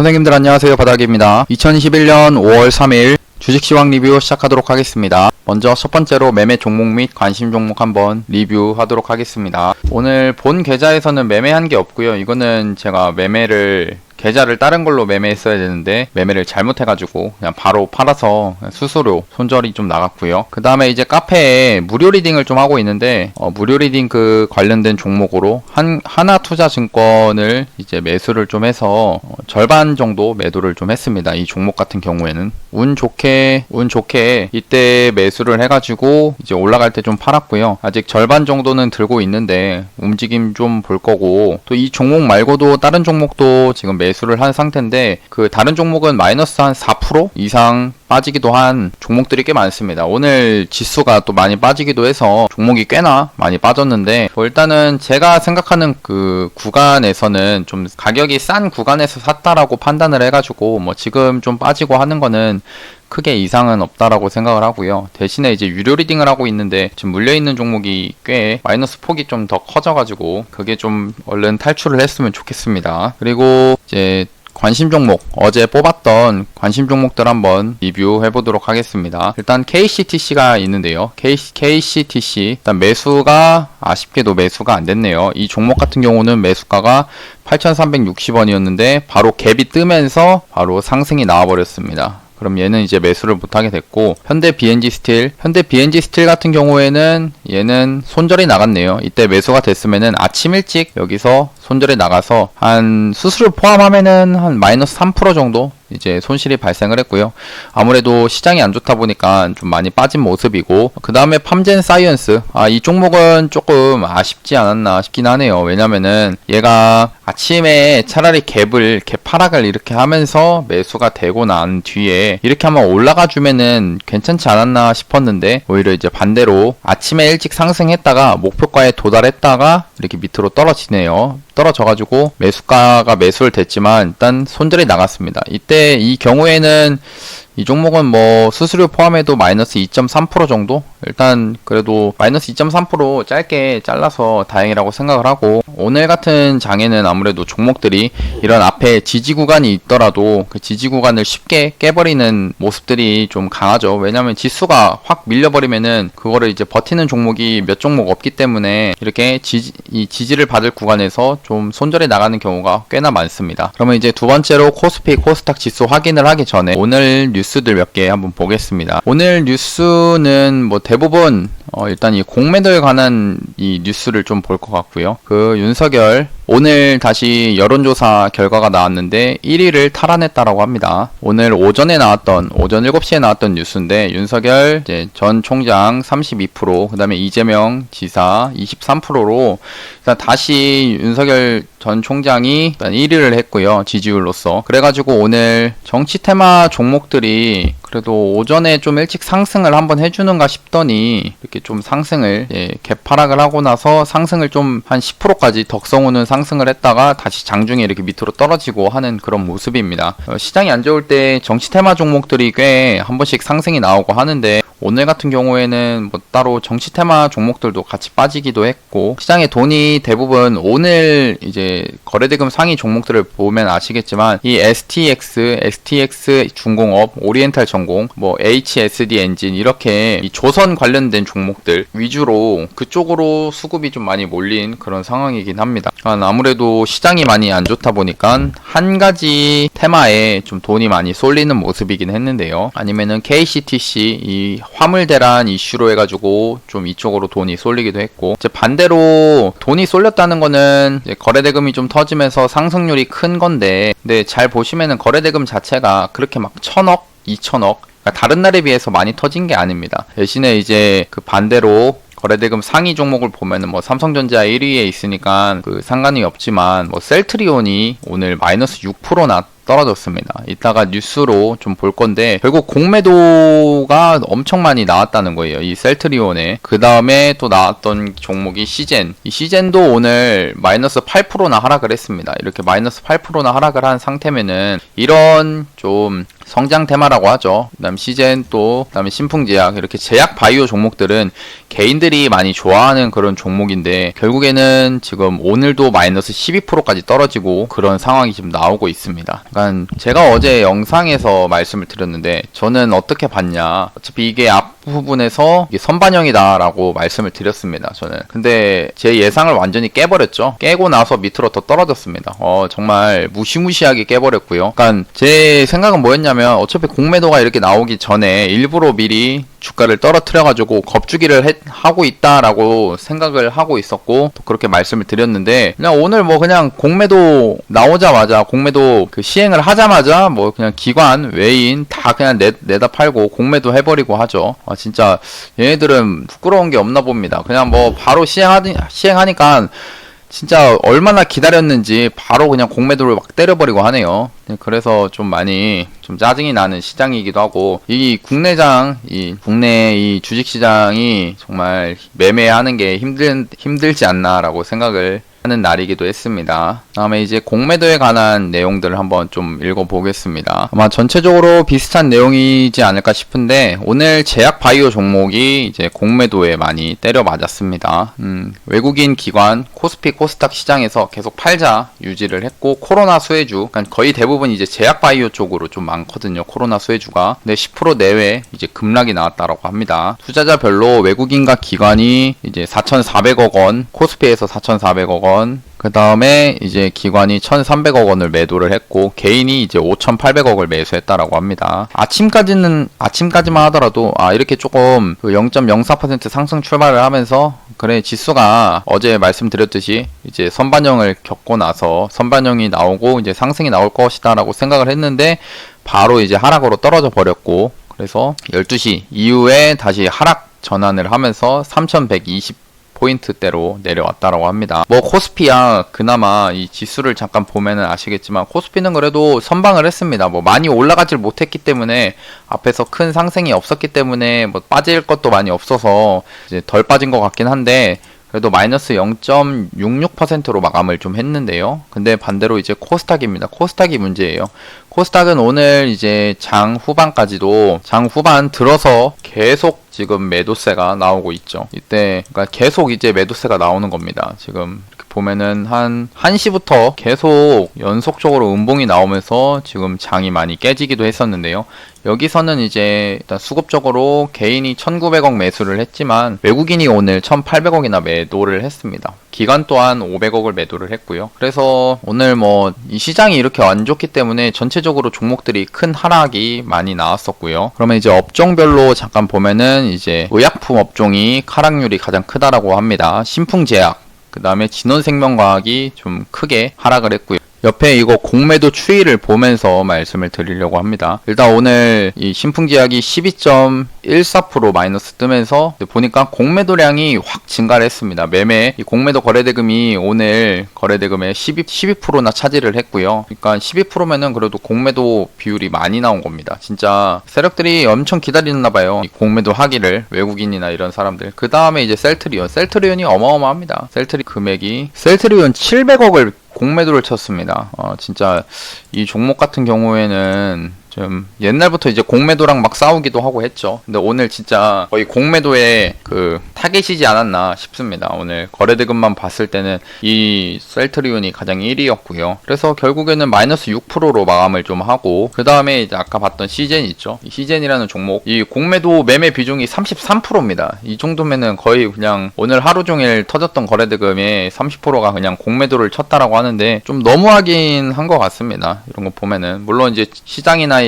선생님들 안녕하세요. 바닥입니다. 2021년 5월 3일 주식시황 리뷰 시작하도록 하겠습니다. 먼저 첫 번째로 매매 종목 및 관심 종목 한번 리뷰하도록 하겠습니다. 오늘 본 계좌에서는 매매한 게 없고요. 이거는 제가 계좌를 다른 걸로 매매했어야 되는데 매매를 잘못해가지고 그냥 바로 팔아서 수수료 손절이 좀 나갔고요. 그 다음에 이제 카페에 무료 리딩을 좀 하고 있는데 무료 리딩 그 관련된 종목으로 하나투자증권을 이제 매수를 좀 해서 절반 정도 매도를 좀 했습니다. 이 종목 같은 경우에는 운 좋게 이때 매수를 해가지고 이제 올라갈 때 좀 팔았고요. 아직 절반 정도는 들고 있는데 움직임 좀 볼 거고, 또 이 종목 말고도 다른 종목도 지금 매수를 한 상태인데 그 다른 종목은 마이너스 한 4% 이상 빠지기도 한 종목들이 꽤 많습니다. 오늘 지수가 또 많이 빠지기도 해서 종목이 꽤나 많이 빠졌는데 일단은 제가 생각하는 그 구간에서는 좀 가격이 싼 구간에서 샀다라고 판단을 해가지고 지금 좀 빠지고 하는 거는 크게 이상은 없다라고 생각을 하고요. 대신에 이제 유료 리딩을 하고 있는데 지금 물려있는 종목이 꽤 마이너스 폭이 좀 더 커져가지고 그게 좀 얼른 탈출을 했으면 좋겠습니다. 그리고 이제 관심 종목, 어제 뽑았던 관심 종목들 한번 리뷰해 보도록 하겠습니다. 일단 KCTC가 있는데요. KCTC 일단 매수가 아쉽게도 매수가 안 됐네요. 이 종목 같은 경우는 매수가가 8,360원이었는데 바로 갭이 뜨면서 바로 상승이 나와 버렸습니다. 그럼 얘는 이제 매수를 못하게 됐고, 현대 BNG 스틸 같은 경우에는 얘는 손절이 나갔네요. 이때 매수가 됐으면은 아침 일찍 여기서 손절이 나가서 한 수수료 포함하면은 한 마이너스 3% 정도 이제 손실이 발생을 했고요. 아무래도 시장이 안 좋다 보니까 좀 많이 빠진 모습이고, 그 다음에 팜젠 사이언스, 이 종목은 조금 아쉽지 않았나 싶긴 하네요. 왜냐면은 얘가 아침에 차라리 갭 하락을 이렇게 하면서 매수가 되고 난 뒤에 이렇게 한번 올라가 주면은 괜찮지 않았나 싶었는데, 오히려 이제 반대로 아침에 일찍 상승했다가 목표가에 도달했다가 이렇게 밑으로 떨어지네요. 떨어져가지고 매수가가 매수를 됐지만 일단 손절이 나갔습니다. 이때 이 경우에는 이 종목은 수수료 포함해도 마이너스 2.3% 정도? 일단 그래도 마이너스 2.3% 짧게 잘라서 다행이라고 생각을 하고, 오늘 같은 장에는 아무래도 종목들이 이런 앞에 지지 구간이 있더라도 그 지지 구간을 쉽게 깨버리는 모습들이 좀 강하죠. 왜냐면 지수가 확 밀려버리면은 그거를 이제 버티는 종목이 몇 종목 없기 때문에 이렇게 이 지지를 받을 구간에서 좀 손절이 나가는 경우가 꽤나 많습니다. 그러면 이제 두 번째로 코스피 코스닥 지수 확인을 하기 전에 오늘 뉴스들 몇 개 한번 보겠습니다. 오늘 뉴스는 대부분 일단 이 공매도에 관한 이 뉴스를 좀 볼 것 같고요. 그 윤석열 오늘 다시 여론조사 결과가 나왔는데 1위를 탈환했다라고 합니다. 오늘 오전 7시에 나왔던 뉴스인데 윤석열 이제 전 총장 32%, 그 다음에 이재명 지사 23%로 일단 다시 윤석열 전 총장이 일단 1위를 했고요. 지지율로서. 그래가지고 오늘 정치 테마 종목들이 그래도 오전에 좀 일찍 상승을 한번 해주는가 싶더니 이렇게 좀 상승을 갭 하락을 하고 나서 상승을 좀 한 10%까지 덕성호는 상승을 했다가 다시 장중에 이렇게 밑으로 떨어지고 하는 그런 모습입니다. 시장이 안 좋을 때 정치 테마 종목들이 꽤 한 번씩 상승이 나오고 하는데, 오늘 같은 경우에는 따로 정치 테마 종목들도 같이 빠지기도 했고, 시장의 돈이 대부분 오늘 이제 거래대금 상위 종목들을 보면 아시겠지만 이 STX 중공업, 오리엔탈 전공, HSD 엔진 이렇게 이 조선 관련된 종목들 위주로 그쪽으로 수급이 좀 많이 몰린 그런 상황이긴 합니다. 아무래도 시장이 많이 안 좋다 보니까 한 가지 테마에 좀 돈이 많이 쏠리는 모습이긴 했는데요. 아니면은 KCTC 이 화물 대란 이슈로 해가지고 좀 이쪽으로 돈이 쏠리기도 했고, 이제 반대로 돈이 쏠렸다는 거는 이제 거래대금이 좀 터지면서 상승률이 큰 건데, 근데 잘 보시면은 거래대금 자체가 그렇게 막 1,000억, 2,000억 그러니까 다른 날에 비해서 많이 터진 게 아닙니다. 대신에 이제 그 반대로 거래대금 상위 종목을 보면은 삼성전자 1위에 있으니까 그 상관이 없지만 셀트리온이 오늘 마이너스 6%나 떨어졌습니다. 이따가 뉴스로 좀 볼 건데, 결국 공매도가 엄청 많이 나왔다는 거예요. 이 셀트리온에. 그 다음에 또 나왔던 종목이 시젠. 이 시젠도 오늘 마이너스 8%나 하락을 했습니다. 이렇게 마이너스 8%나 하락을 한 상태면은 이런 좀 성장 테마라고 하죠. 그다음 시젠 또 그다음에 신풍제약 이렇게 제약 바이오 종목들은 개인들이 많이 좋아하는 그런 종목인데 결국에는 지금 오늘도 마이너스 12%까지 떨어지고 그런 상황이 지금 나오고 있습니다. 그러니까 제가 어제 영상에서 말씀을 드렸는데 저는 어떻게 봤냐. 어차피 이게 앞부분에서 이게 선반영이다라고 말씀을 드렸습니다. 저는. 근데 제 예상을 완전히 깨버렸죠. 깨고 나서 밑으로 더 떨어졌습니다. 정말 무시무시하게 깨버렸고요. 그러니까 제 생각은 뭐였냐면 어차피 공매도가 이렇게 나오기 전에 일부러 미리 주가를 떨어뜨려가지고 겁주기를 하고 있다라고 생각을 하고 있었고 또 그렇게 말씀을 드렸는데 그냥 오늘 뭐 그냥 공매도 나오자마자 공매도 그 시행을 하자마자 뭐 그냥 기관 외인 다 그냥 내다 팔고 공매도 해버리고 하죠. 진짜 얘네들은 부끄러운 게 없나 봅니다. 그냥 뭐 바로 시행하니까 진짜 얼마나 기다렸는지 바로 그냥 공매도를 막 때려버리고 하네요. 그래서 좀 많이 좀 짜증이 나는 시장이기도 하고 이 국내 이 주식시장이 정말 매매하는 게 힘들지 않나라고 생각을 하는 날이기도 했습니다. 다음에 이제 공매도에 관한 내용들을 한번 좀 읽어보겠습니다. 아마 전체적으로 비슷한 내용이지 않을까 싶은데 오늘 제약 바이오 종목이 이제 공매도에 많이 때려 맞았습니다. 외국인 기관 코스피 코스닥 시장에서 계속 팔자 유지를 했고 코로나 수혜주 그러니까 거의 대부분 이제 제약 바이오 쪽으로 좀 많거든요. 코로나 수혜주가. 근데 10% 내외 이제 급락이 나왔다라고 합니다. 투자자별로 외국인과 기관이 이제 4,400억 원, 코스피에서 4,400억 원 그 다음에 이제 기관이 1,300억 원을 매도를 했고 개인이 이제 5,800억을 매수했다라고 합니다. 아침까지만 하더라도 이렇게 조금 0.04% 상승 출발을 하면서 그래 지수가 어제 말씀드렸듯이 이제 선반영을 겪고 나서 선반영이 나오고 이제 상승이 나올 것이다라고 생각을 했는데 바로 이제 하락으로 떨어져 버렸고 그래서 12시 이후에 다시 하락 전환을 하면서 3,120 포인트대로 내려왔다라고 합니다. 뭐 코스피야 그나마 이 지수를 잠깐 보면은 아시겠지만 코스피는 그래도 선방을 했습니다. 뭐 많이 올라가질 못했기 때문에 앞에서 큰 상승이 없었기 때문에 뭐 빠질 것도 많이 없어서 이제 덜 빠진 것 같긴 한데 그래도 마이너스 0.66%로 마감을 좀 했는데요. 근데 반대로 이제 코스닥입니다. 코스닥이 문제예요. 코스닥은 오늘 이제 장 후반 들어서 계속 지금 매도세가 나오고 있죠. 이때 그러니까 계속 이제 매도세가 나오는 겁니다. 지금 이렇게 보면은 한 1시부터 계속 연속적으로 음봉이 나오면서 지금 장이 많이 깨지기도 했었는데요. 여기서는 이제 일단 수급적으로 개인이 1,900억 매수를 했지만 외국인이 오늘 1,800억이나 매도를 했습니다. 기관 또한 500억을 매도를 했고요. 그래서 오늘 뭐 이 시장이 이렇게 안 좋기 때문에 전체적으로 종목들이 큰 하락이 많이 나왔었고요. 그러면 이제 업종별로 잠깐 보면은 이제 의약품 업종이 하락률이 가장 크다라고 합니다. 신풍제약, 그 다음에 진원생명과학이 좀 크게 하락을 했고요. 옆에 이거 공매도 추이를 보면서 말씀을 드리려고 합니다. 일단 오늘 이 신풍제약이 12.14% 마이너스 뜨면서 보니까 공매도량이 확 증가를 했습니다. 이 공매도 거래대금이 오늘 거래대금의 12%나 차지를 했고요. 그러니까 12%면은 그래도 공매도 비율이 많이 나온 겁니다. 진짜 세력들이 엄청 기다리나 봐요. 이 공매도 하기를 외국인이나 이런 사람들. 그 다음에 이제 셀트리온이 어마어마합니다. 셀트리온 700억을 공매도를 쳤습니다. 진짜 이 종목 같은 경우에는 좀 옛날부터 이제 공매도랑 막 싸우기도 하고 했죠. 근데 오늘 진짜 거의 공매도에 그 타겟이지 않았나 싶습니다. 오늘 거래대금만 봤을 때는 이 셀트리온이 가장 1위였고요. 그래서 결국에는 마이너스 6%로 마감을 좀 하고 그 다음에 이제 아까 봤던 시젠 있죠. 이 시젠이라는 종목 이 공매도 매매 비중이 33%입니다. 이 정도면은 거의 그냥 오늘 하루 종일 터졌던 거래대금의 30%가 그냥 공매도를 쳤다라고 하는데 좀 너무하긴 한 것 같습니다. 이런 거 보면은 물론 이제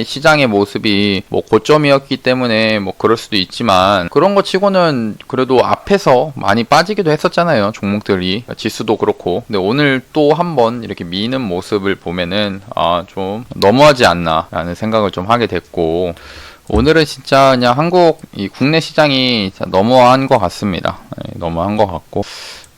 시장의 모습이 뭐 고점이었기 때문에 뭐 그럴 수도 있지만 그런 거 치고는 그래도 앞에서 많이 빠지기도 했었잖아요. 종목들이 지수도 그렇고. 근데 오늘 또 한번 이렇게 미는 모습을 보면은 좀 너무하지 않나 라는 생각을 좀 하게 됐고 오늘은 진짜 그냥 이 국내 시장이 너무한 것 같습니다. 너무한 것 같고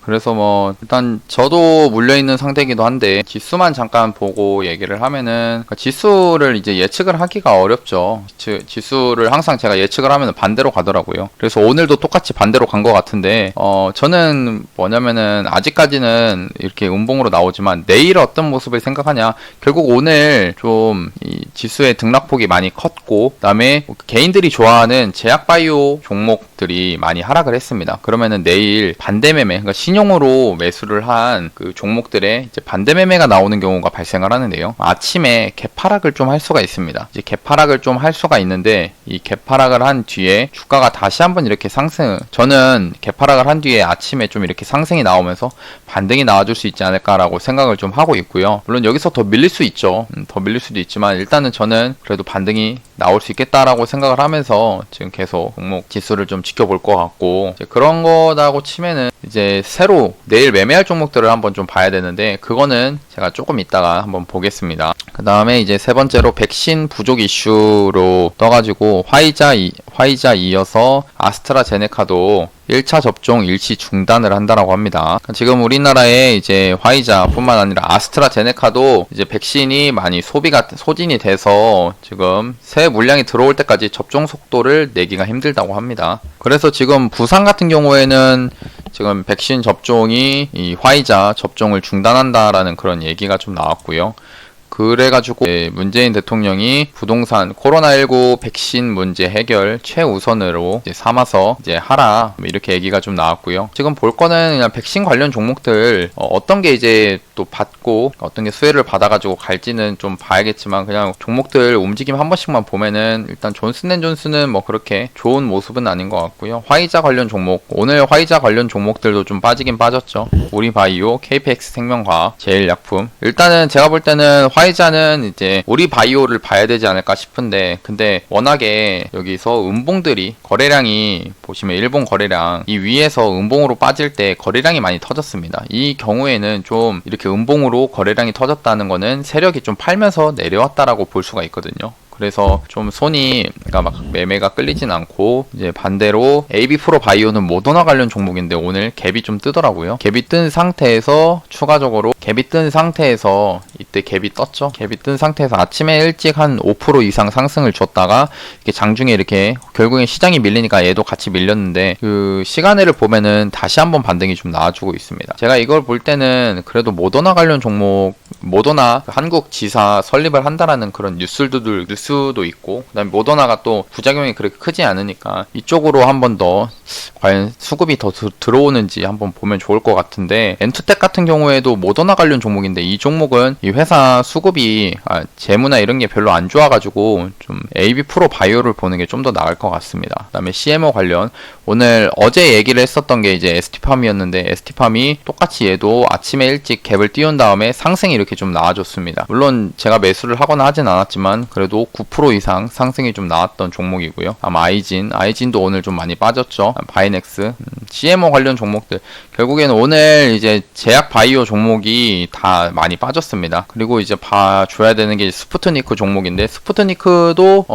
그래서 뭐 일단 저도 물려있는 상태이기도 한데 지수만 잠깐 보고 얘기를 하면은 지수를 이제 예측을 하기가 어렵죠. 지수를 항상 제가 예측을 하면 반대로 가더라고요. 그래서 오늘도 똑같이 반대로 간 것 같은데 저는 뭐냐면은 아직까지는 이렇게 음봉으로 나오지만 내일 어떤 모습을 생각하냐 결국 오늘 좀 이 지수의 등락폭이 많이 컸고, 그다음에 개인들이 좋아하는 제약바이오 종목들이 많이 하락을 했습니다. 그러면은 내일 반대매매, 그러니까 신용으로 매수를 한 그 종목들의 이제 반대매매가 나오는 경우가 발생을 하는데요. 아침에 개파락을 좀 할 수가 있습니다. 이제 개파락을 좀 할 수가 있는데, 이 개파락을 한 뒤에 주가가 다시 한번 이렇게 저는 개파락을 한 뒤에 아침에 좀 이렇게 상승이 나오면서 반등이 나와줄 수 있지 않을까라고 생각을 좀 하고 있고요. 물론 여기서 더 밀릴 수 있죠. 더 밀릴 수도 있지만 일단은 저는 그래도 반등이 나올 수 있겠다라고 생각을 하면서 지금 계속 종목 지수를 좀 지켜볼 것 같고, 이제 그런 거라고 치면은 이제 새로 내일 매매할 종목들을 한번 좀 봐야 되는데, 그거는 제가 조금 이따가 한번 보겠습니다. 그 다음에 이제 세 번째로 백신 부족 이슈로 떠가지고 화이자 이어서 아스트라제네카도 1차 접종 일시 중단을 한다라고 합니다. 지금 우리나라에 이제 화이자뿐만 아니라 아스트라제네카도 이제 백신이 많이 소진이 돼서 지금 새 물량이 들어올 때까지 접종 속도를 내기가 힘들다고 합니다. 그래서 지금 부산 같은 경우에는 지금 백신 접종이 이 화이자 접종을 중단한다라는 그런 얘기가 좀 나왔고요. 그래가지고 문재인 대통령이 부동산 코로나19 백신 문제 해결 최우선으로 이제 삼아서 이제 하라, 이렇게 얘기가 좀 나왔고요. 지금 볼 거는 그냥 백신 관련 종목들 어떤 게 이제 또 받고 어떤 게 수혜를 받아가지고 갈지는 좀 봐야겠지만, 그냥 종목들 움직임 한 번씩만 보면은 일단 존슨앤존슨은 뭐 그렇게 좋은 모습은 아닌 것 같고요. 화이자 관련 종목, 오늘 화이자 관련 종목들도 좀 빠지긴 빠졌죠. 우리바이오, KPX 생명과학, 제일약품. 일단은 제가 볼 때는 화이자는 이제 우리바이오를 봐야 되지 않을까 싶은데, 근데 워낙에 여기서 음봉들이 거래량이 보시면 일본 거래량 이 위에서 음봉으로 빠질 때 거래량이 많이 터졌습니다. 이 경우에는 좀 이렇게 음봉으로 거래량이 터졌다는 거는 세력이 좀 팔면서 내려왔다라고 볼 수가 있거든요. 그래서 좀 그러니까 막 매매가 끌리진 않고, 이제 반대로 AB 프로 바이오는 모더나 관련 종목인데 오늘 갭이 좀 뜨더라고요. 갭이 뜬 상태에서 추가적으로 이때 갭이 떴죠. 갭이 뜬 상태에서 아침에 일찍 한 5% 이상 상승을 줬다가 이렇게 장중에 이렇게 결국엔 시장이 밀리니까 얘도 같이 밀렸는데, 그 시간을 보면은 다시 한번 반등이 좀 나와주고 있습니다. 제가 이걸 볼 때는 그래도 모더나 관련 종목, 모더나 한국 지사 설립을 한다라는 그런 뉴스도 있고, 그다음에 모더나가 또 부작용이 그렇게 크지 않으니까 이쪽으로 한번 더 과연 수급이 더 들어오는지 한번 보면 좋을 것 같은데, 엔투텍 같은 경우에도 모더나 관련 종목인데 이 종목은 이 회사 수급이 재무나 이런 게 별로 안 좋아가지고 좀 AB 프로 바이오를 보는 게 좀 더 나을 것 같습니다. 그다음에 CMO 관련, 어제 얘기를 했었던 게 이제 ST팜이었는데, ST팜이 똑같이 얘도 아침에 일찍 갭을 띄운 다음에 상승이 이렇게 좀 나와줬습니다. 물론 제가 매수를 하거나 하진 않았지만 그래도 9% 이상 상승이 좀 나왔던 종목이고요. 아마 아이진도 오늘 좀 많이 빠졌죠. 바이넥스, CMO 관련 종목들, 결국에는 오늘 이제 제약 바이오 종목이 다 많이 빠졌습니다. 그리고 이제 봐줘야 되는 게 스푸트니크 종목인데, 스푸트니크도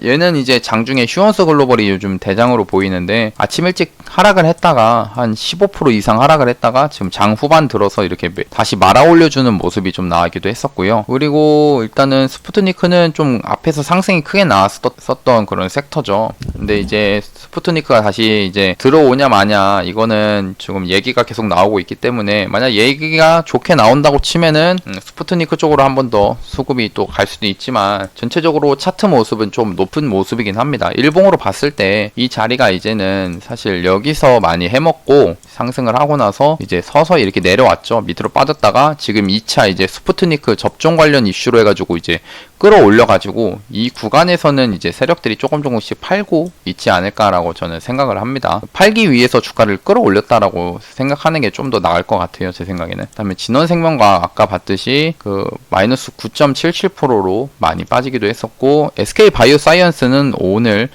얘는 이제 장중에 휴원스 글로벌이 요즘 대장으로 보이는데, 아침 일찍 하락을 했다가 한 15% 이상 하락을 했다가 지금 장 후반 들어서 이렇게 다시 말아 올려주는 모습이 좀 나오기도 했었고요. 그리고 일단은 스푸트니크는 좀 앞에서 상승이 크게 나왔었던 그런 섹터죠. 근데 이제 스푸트니크가 다시 이제 들어오냐 마냐, 이거는 지금 얘기가 계속 나오고 있기 때문에, 만약 얘기가 좋게 나온다고 치면은 스푸트니크 쪽으로 한 번 더 수급이 또 갈 수도 있지만, 전체적으로 차트 모습은 좀 높은 모습이긴 합니다. 일봉으로 봤을 때 이 자리가 이제는 사실 여기서 많이 해먹고 상승을 하고 나서 이제 서서히 이렇게 내려왔죠. 밑으로 빠졌다가 지금 2차 이제 스푸트니크 접종 관련 이슈로 해가지고 이제 끌어올려가지고 이 구간에서는 이제 세력들이 조금씩 팔고 있지 않을까라고 저는 생각을 합니다. 팔기 위해서 주가를 끌어올렸다라고 생각하는 게 좀 더 나을 것 같아요, 제 생각에는. 그다음에 진원생명과학 아까 봤듯이 그 마이너스 9.77%로 많이 빠지기도 했었고, SK바이오사이언스는 오늘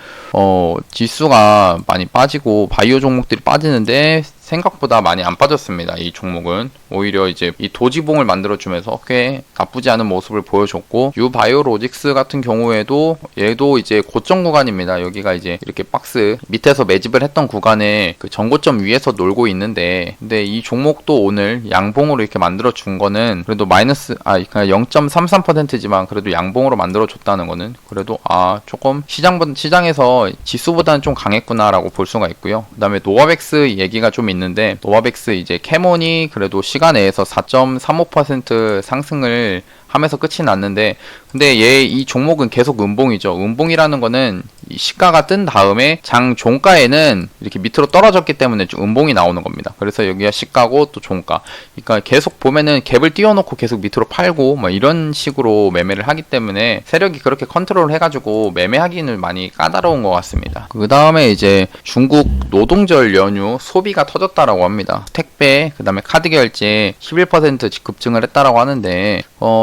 지수가 많이 빠지고 바이오 종목들이 빠지는데 생각보다 많이 안 빠졌습니다. 이 종목은 오히려 이제 이 도지봉을 만들어주면서 꽤 나쁘지 않은 모습을 보여줬고, 유바이오로직스 같은 경우에도 얘도 이제 고점 구간입니다. 여기가 이제 이렇게 박스 밑에서 매집을 했던 구간에 그 전고점 위에서 놀고 있는데, 근데 이 종목도 오늘 양봉으로 이렇게 만들어준 거는 그래도 그냥 0.33%지만 그래도 양봉으로 만들어줬다는 거는 그래도 조금 시장에서 지수보다는 좀 강했구나라고 볼 수가 있고요. 그 다음에 노바백스 얘기가 좀 있는데, 노바백스 이제 캐몬이 그래도 시간 내에서 4.35% 상승을 하면서 끝이 났는데, 근데 이 종목은 계속 음봉이죠. 음봉이라는 거는 이 시가가 뜬 다음에 장 종가에는 이렇게 밑으로 떨어졌기 때문에 좀 음봉이 나오는 겁니다. 그래서 여기가 시가고 또 종가. 그러니까 계속 보면은 갭을 띄워놓고 계속 밑으로 팔고 뭐 이런 식으로 매매를 하기 때문에 세력이 그렇게 컨트롤 해가지고 매매하기는 많이 까다로운 것 같습니다. 그 다음에 이제 중국 노동절 연휴 소비가 터졌다라고 합니다. 택배, 그 다음에 카드 결제 11% 급증을 했다라고 하는데,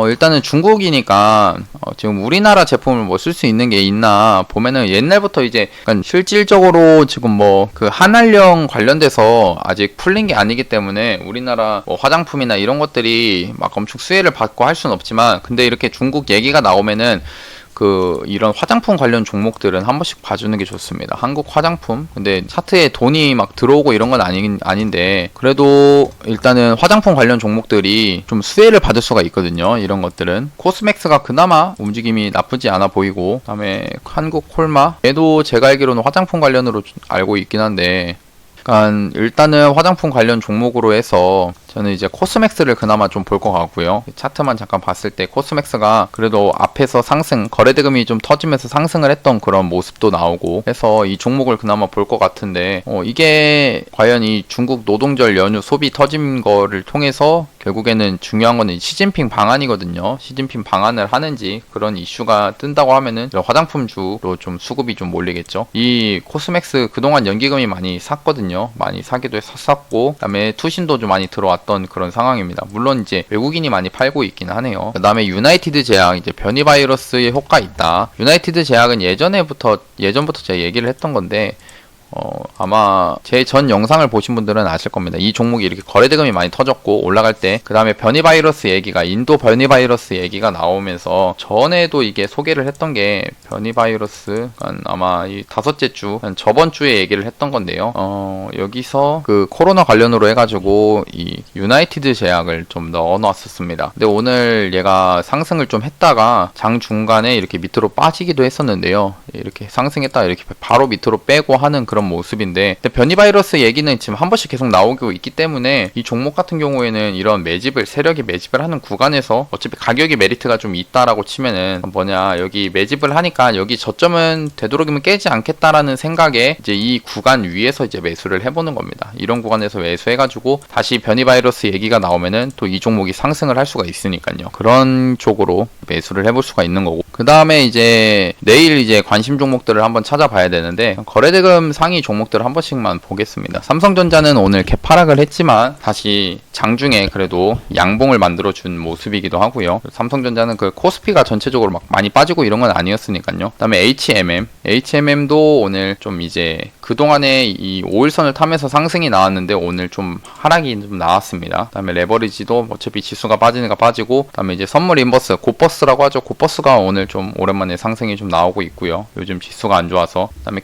일단은 중국이니까 지금 우리나라 제품을 뭐 쓸 수 있는 게 있나 보면은 옛날부터 이제 약간 실질적으로 지금 뭐 그 한알령 관련돼서 아직 풀린 게 아니기 때문에 우리나라 뭐 화장품이나 이런 것들이 막 엄청 수혜를 받고 할 수는 없지만, 근데 이렇게 중국 얘기가 나오면은 이런 화장품 관련 종목들은 한 번씩 봐주는 게 좋습니다. 한국 화장품. 근데 차트에 돈이 막 들어오고 이런 건 아닌데, 그래도 일단은 화장품 관련 종목들이 좀 수혜를 받을 수가 있거든요. 이런 것들은. 코스맥스가 그나마 움직임이 나쁘지 않아 보이고, 그다음에 한국 콜마. 얘도 제가 알기로는 화장품 관련으로 알고 있긴 한데, 그러니까 일단은 화장품 관련 종목으로 해서 저는 이제 코스맥스를 그나마 좀 볼 것 같고요. 차트만 잠깐 봤을 때 코스맥스가 그래도 앞에서 상승, 거래대금이 좀 터지면서 상승을 했던 그런 모습도 나오고 해서 이 종목을 그나마 볼 것 같은데, 이게 과연 이 중국 노동절 연휴 소비 터진 거를 통해서 결국에는 중요한 거는 시진핑 방안이거든요. 시진핑 방안을 하는지 그런 이슈가 뜬다고 하면은 화장품주로 좀 수급이 좀 몰리겠죠. 이 코스맥스 그동안 연기금이 많이 샀거든요. 많이 사기도 샀고, 그다음에 투신도 좀 많이 들어왔던 그런 상황입니다. 물론 이제 외국인이 많이 팔고 있긴 하네요. 그다음에 유나이티드 제약, 이제 변이 바이러스의 효과 있다. 유나이티드 제약은 예전부터 제가 얘기를 했던 건데, 아마 제 전 영상을 보신 분들은 아실 겁니다. 이 종목이 이렇게 거래대금이 많이 터졌고 올라갈 때, 그 다음에 변이 바이러스 얘기가, 인도 변이 바이러스 얘기가 나오면서 전에도 이게 소개를 했던 게 변이 바이러스, 아마 이 5째 주, 저번 주에 얘기를 했던 건데요. 여기서 그 코로나 관련으로 해가지고 이 유나이티드 제약을 좀 넣어 놨었습니다. 근데 오늘 얘가 상승을 좀 했다가 장 중간에 이렇게 밑으로 빠지기도 했었는데요. 이렇게 상승했다가 이렇게 바로 밑으로 빼고 하는 그런 모습인데, 근데 변이 바이러스 얘기는 지금 한 번씩 계속 나오고 있기 때문에 이 종목 같은 경우에는 이런 세력이 매집을 하는 구간에서 어차피 가격이 메리트가 좀 있다라고 치면은 여기 매집을 하니까 여기 저점은 되도록이면 깨지 않겠다라는 생각에 이제 이 구간 위에서 이제 매수를 해보는 겁니다. 이런 구간에서 매수해가지고 다시 변이 바이러스 얘기가 나오면은 또 이 종목이 상승을 할 수가 있으니까요. 그런 쪽으로 매수를 해볼 수가 있는 거고, 그 다음에 이제 내일 이제 관심 종목들을 한번 찾아봐야 되는데, 거래대금 상위 종목들을 한 번씩만 보겠습니다. 삼성전자는 오늘 개파락을 했지만 다시 장중에 그래도 양봉을 만들어준 모습이기도 하고요. 삼성전자는 그 코스피가 전체적으로 막 많이 빠지고 이런 건 아니었으니까요. 그 다음에 HMM도 오늘 좀 이제 그동안에 이 5일선을 타면서 상승이 나왔는데 오늘 좀 하락이 좀 나왔습니다. 그 다음에 레버리지도 어차피 지수가 빠지니까 빠지고, 그 다음에 이제 선물 인버스, 곧버스라고 하죠. 곧버스가 오늘 좀 오랜만에 상승이 좀 나오고 있고요. 요즘 지수가 안 좋아서. 그 다음에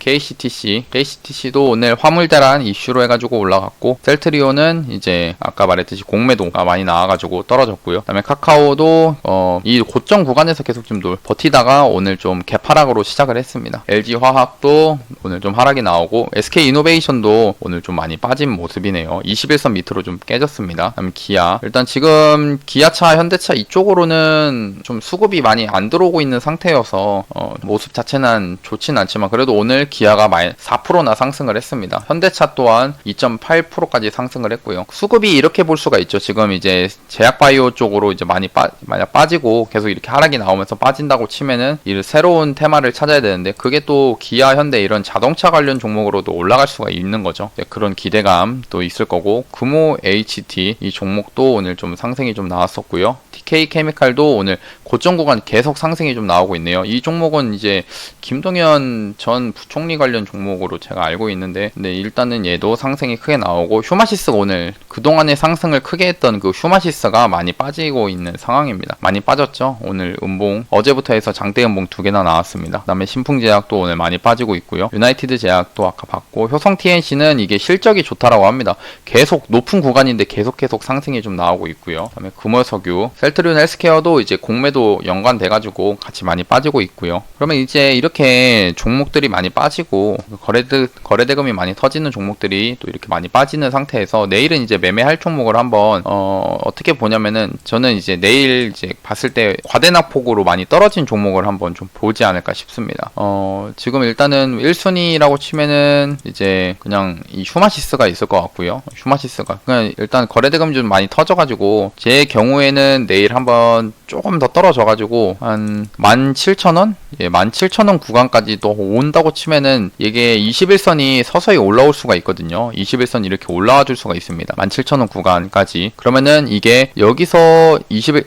KCTC도 오늘 화물대란 이슈로 해가지고 올라갔고, 셀트리온은 이제 아까 말했듯이 공매도가 많이 나와가지고 떨어졌고요. 그 다음에 카카오도 이 고점 구간에서 계속 좀 버티다가 오늘 좀 개파락으로 시작을 했습니다. LG화학도 오늘 좀 하락이 나오고, SK이노베이션도 오늘 좀 많이 빠진 모습이네요. 21선 밑으로 좀 깨졌습니다. 그 다음에 기아, 일단 지금 기아차, 현대차 이쪽으로는 좀 수급이 많이 안 들어오고 있는 상태여서 모습 자체는 좋진 않지만 그래도 오늘 기아가 4%나 상승을 했습니다. 현대차 또한 2.8%까지 상승을 했고요. 수급이 이렇게 볼 수가 있죠. 지금 이제 제약바이오 쪽으로 이제 만약 빠지고 계속 이렇게 하락이 나오면서 빠진다고 치면은 이 새로운 테마를 찾아야 되는데, 그게 또 기아, 현대 이런 자동차 관련 종목으로도 올라갈 수가 있는 거죠. 그런 기대감도 있을 거고, 금호 HT 이 종목도 오늘 좀 상승이 좀 나왔었고요. TK 케미칼도 오늘 고점 구간 계속 상승이 좀 나오고 있네요. 이 종목은 이제 김동연 전 부총리 관련 종목으로 제가 알고 있는데, 근데 일단은 얘도 상승이 크게 나오고, 휴마시스가 오늘 그동안의 상승을 크게 했던 그 휴마시스가 많이 빠지고 있는 상황입니다. 많이 빠졌죠. 오늘 음봉, 어제부터 해서 장대 음봉 2개나 나왔습니다. 그 다음에 신풍제약도 오늘 많이 빠지고 있고요. 유나이티드 제약도 아까 봤고, 효성 TNC는 이게 실적이 좋다라고 합니다. 계속 높은 구간인데 계속 상승이 좀 나오고 있고요. 그다음에 금호석유, 셀트리온 헬스케어도 이제 공매도 연관돼가지고 같이 많이 빠지고 있고요. 그러면 이제 이렇게 종목들이 많이 빠지고 거래대금이 많이 터지는 종목들이 또 이렇게 많이 빠지는 상태에서 내일은 이제 매매할 종목을 한번 어떻게 보냐면은 저는 이제 내일 이제 봤을 때 과대낙폭으로 많이 떨어진 종목을 한번 좀 보지 않을까 싶습니다. 지금 일단은 1순위라고 치면은 이제 그냥 이 휴마시스가 있을 것 같고요. 휴마시스가 그냥 일단 거래대금이 좀 많이 터져가지고 제 경우에는 내일 한번 조금 더 떨어져가지고 한 17,000원? 예, 17,000원 구간까지도 온다고 치면은 이게 21선이 서서히 올라올 수가 있거든요. 21선 이렇게 올라와 줄 수가 있습니다. 17,000원 구간까지. 그러면은 이게 여기서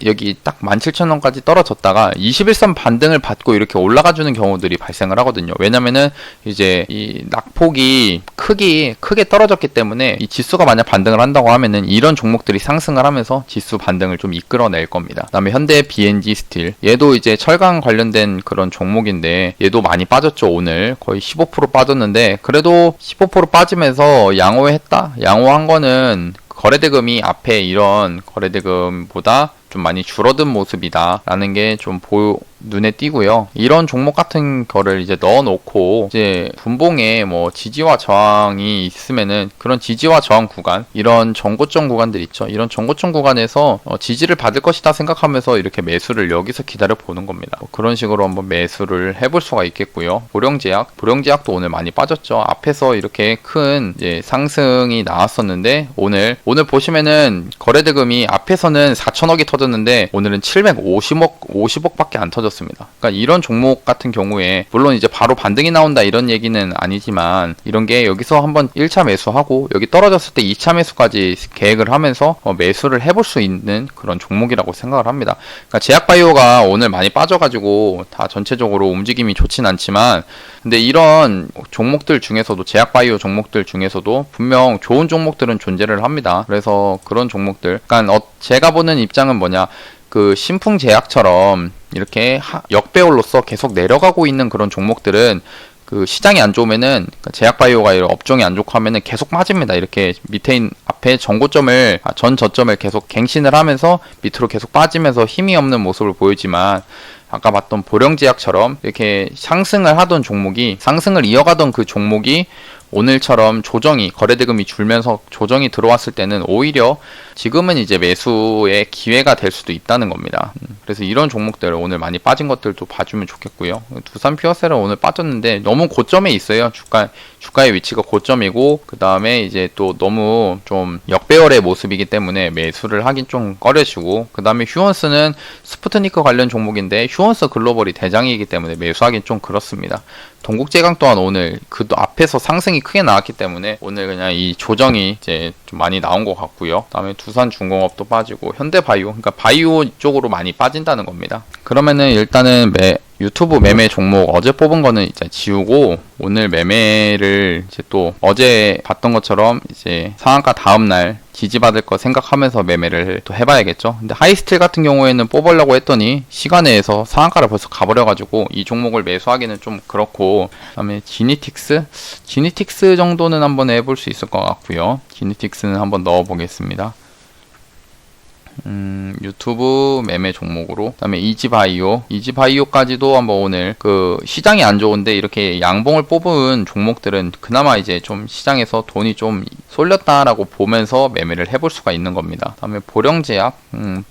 여기 딱 17,000원까지 떨어졌다가 21선 반등을 받고 이렇게 올라가 주는 경우들이 발생을 하거든요. 왜냐면은 이제 이 낙폭이 크게 떨어졌기 때문에 이 지수가 만약 반등을 한다고 하면은 이런 종목들이 상승을 하면서 지수 반등을 좀 이끌어낼 겁니다. 그다음에 현대 BNG 스틸, 얘도 이제 철강 관련된 그런 종목인데 얘도 많이 빠졌죠. 오늘 거의 15% 빠졌는데 그래도 15% 빠지면서 양호했다? 양호한 거는 거래대금이 앞에 이런 거래대금보다 좀 많이 줄어든 모습이다 라는 게 좀 눈에 띄고요. 이런 종목 같은 거를 이제 넣어놓고 이제 분봉에 뭐 지지와 저항이 있으면은 그런 지지와 저항 구간, 이런 전고점 구간들 있죠. 이런 전고점 구간에서 지지를 받을 것이다 생각하면서 이렇게 매수를 여기서 기다려 보는 겁니다. 그런 식으로 한번 매수를 해볼 수가 있겠고요. 보령제약도 오늘 많이 빠졌죠. 앞에서 이렇게 큰 이제 상승이 나왔었는데 오늘 보시면은 거래대금이 앞에서는 4천억이 터졌는데 오늘은 50억밖에 안 터졌습니다. 그러니까 이런 종목 같은 경우에 물론 이제 바로 반등이 나온다 이런 얘기는 아니지만 이런 게 여기서 한번 1차 매수하고 여기 떨어졌을 때 2차 매수까지 계획을 하면서 매수를 해볼 수 있는 그런 종목이라고 생각을 합니다. 그러니까 제약바이오가 오늘 많이 빠져가지고 다 전체적으로 움직임이 좋진 않지만 근데 이런 종목들 중에서도 제약바이오 종목들 중에서도 분명 좋은 종목들은 존재를 합니다. 그래서 그런 종목들, 그러니까 제가 보는 입장은 뭐냐, 그 신풍제약처럼 이렇게 역배열로서 계속 내려가고 있는 그런 종목들은 그 시장이 안 좋으면은 제약바이오가 이런 업종이 안 좋고 하면은 계속 빠집니다. 이렇게 밑에 앞에 전 저점을 계속 갱신을 하면서 밑으로 계속 빠지면서 힘이 없는 모습을 보이지만 아까 봤던 보령제약처럼 이렇게 상승을 이어가던 그 종목이 오늘처럼 거래대금이 줄면서 조정이 들어왔을 때는 오히려 지금은 이제 매수의 기회가 될 수도 있다는 겁니다. 그래서 이런 종목들 오늘 많이 빠진 것들도 봐주면 좋겠고요. 두산 퓨어셀은 오늘 빠졌는데 너무 고점에 있어요. 주가의 위치가 고점이고 그 다음에 이제 또 너무 좀 역배열의 모습이기 때문에 매수를 하긴 좀 꺼려지고, 그 다음에 휴원스는 스푸트니크 관련 종목인데 휴원스 글로벌이 대장이기 때문에 매수하긴 좀 그렇습니다. 동국제강 또한 오늘 그 앞에서 상승이 크게 나왔기 때문에 오늘 그냥 이 조정이 이제 좀 많이 나온 것 같고요. 그다음에 두산중공업도 빠지고 현대바이오, 그러니까 바이오 쪽으로 많이 빠진다는 겁니다. 그러면은 일단은 유튜브 매매 종목 어제 뽑은 거는 이제 지우고 오늘 매매를 이제 또 어제 봤던 것처럼 이제 상한가 다음날 지지받을 거 생각하면서 매매를 또 해봐야겠죠. 근데 하이스틸 같은 경우에는 뽑으려고 했더니 시간에서 상한가를 벌써 가버려가지고 이 종목을 매수하기는 좀 그렇고, 그 다음에 지니틱스 정도는 한번 해볼 수 있을 것 같고요. 지니틱스는 한번 넣어보겠습니다. 유튜브 매매 종목으로, 그 다음에 이지바이오까지도 한번 오늘 그 시장이 안 좋은데 이렇게 양봉을 뽑은 종목들은 그나마 이제 좀 시장에서 돈이 좀 쏠렸다라고 보면서 매매를 해볼 수가 있는 겁니다. 그 다음에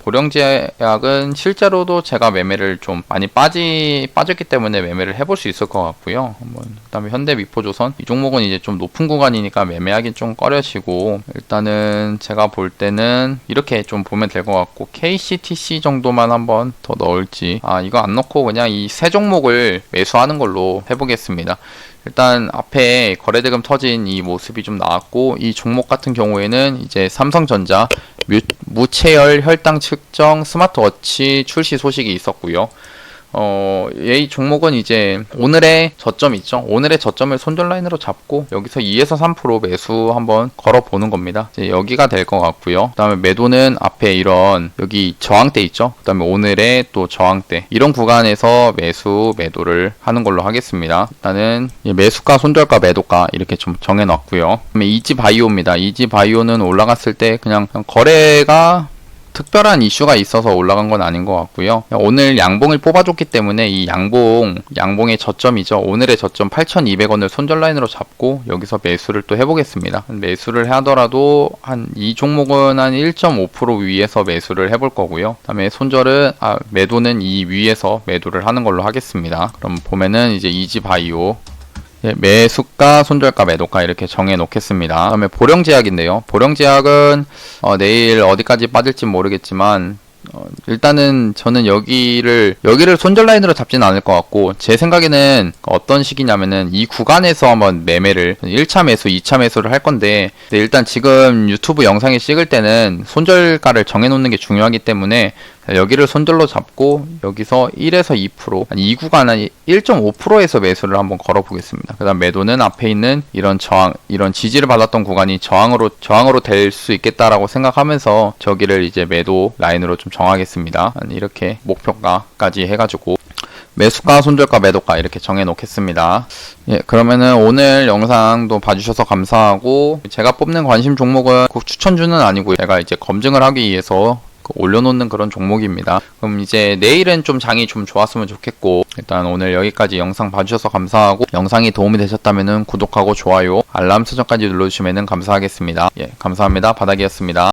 보령제약은 실제로도 제가 매매를 좀 많이 빠졌기 때문에 매매를 해볼 수 있을 것 같고요. 그 다음에 현대미포조선, 이 종목은 이제 좀 높은 구간이니까 매매하긴 좀 꺼려지고, 일단은 제가 볼 때는 이렇게 좀 보면 될 것 같고, KCTC 정도만 한번 더 넣을지, 이거 안 넣고 그냥 이 세 종목을 매수하는 걸로 해보겠습니다. 일단 앞에 거래대금 터진 이 모습이 좀 나왔고, 이 종목 같은 경우에는 이제 삼성전자 무체열 혈당 측정 스마트워치 출시 소식이 있었고요. 이 종목은 이제 오늘의 저점 있죠. 오늘의 저점을 손절 라인으로 잡고 여기서 2에서 3% 매수 한번 걸어보는 겁니다. 이제 여기가 될 것 같고요. 그 다음에 매도는 앞에 이런 여기 저항대 있죠. 그 다음에 오늘의 또 저항대 이런 구간에서 매도를 하는 걸로 하겠습니다. 일단은 매수가, 손절가, 매도가 이렇게 좀 정해놨고요. 그다음에 이지바이오입니다. 이지바이오는 올라갔을 때 그냥 거래가 특별한 이슈가 있어서 올라간 건 아닌 것 같고요. 오늘 양봉을 뽑아줬기 때문에 이 양봉의 저점이죠. 오늘의 저점 8,200원을 손절 라인으로 잡고 여기서 매수를 또 해보겠습니다. 매수를 하더라도 한 이 종목은 한 1.5% 위에서 매수를 해볼 거고요. 그다음에 매도는 이 위에서 매도를 하는 걸로 하겠습니다. 그럼 보면은 이제 이지바이오 매수가, 손절가, 매도가 이렇게 정해 놓겠습니다. 그다음에 보령제약인데요. 보령제약은 내일 어디까지 빠질지 모르겠지만 일단은 저는 여기를 손절 라인으로 잡지는 않을 것 같고, 제 생각에는 어떤 식이냐면은 이 구간에서 한번 매매를 1차 매수, 2차 매수를 할 건데, 일단 지금 유튜브 영상에 찍을 때는 손절가를 정해 놓는 게 중요하기 때문에 여기를 손절로 잡고 여기서 1에서 2%, 이 구간 한 1.5%에서 매수를 한번 걸어 보겠습니다. 그다음 매도는 앞에 있는 이런 저항, 이런 지지를 받았던 구간이 저항으로 될 수 있겠다라고 생각하면서 저기를 이제 매도 라인으로 좀 정하겠습니다. 이렇게 목표가까지 해가지고 매수가, 손절가, 매도가 이렇게 정해 놓겠습니다. 예, 그러면은 오늘 영상도 봐주셔서 감사하고, 제가 뽑는 관심 종목은 꼭 추천주는 아니고요. 제가 이제 검증을 하기 위해서 올려놓는 그런 종목입니다. 그럼 이제 내일은 좀 장이 좀 좋았으면 좋겠고, 일단 오늘 여기까지 영상 봐주셔서 감사하고, 영상이 도움이 되셨다면 구독하고 좋아요, 알람 설정까지 눌러주시면 감사하겠습니다. 예, 감사합니다. 바닥이었습니다.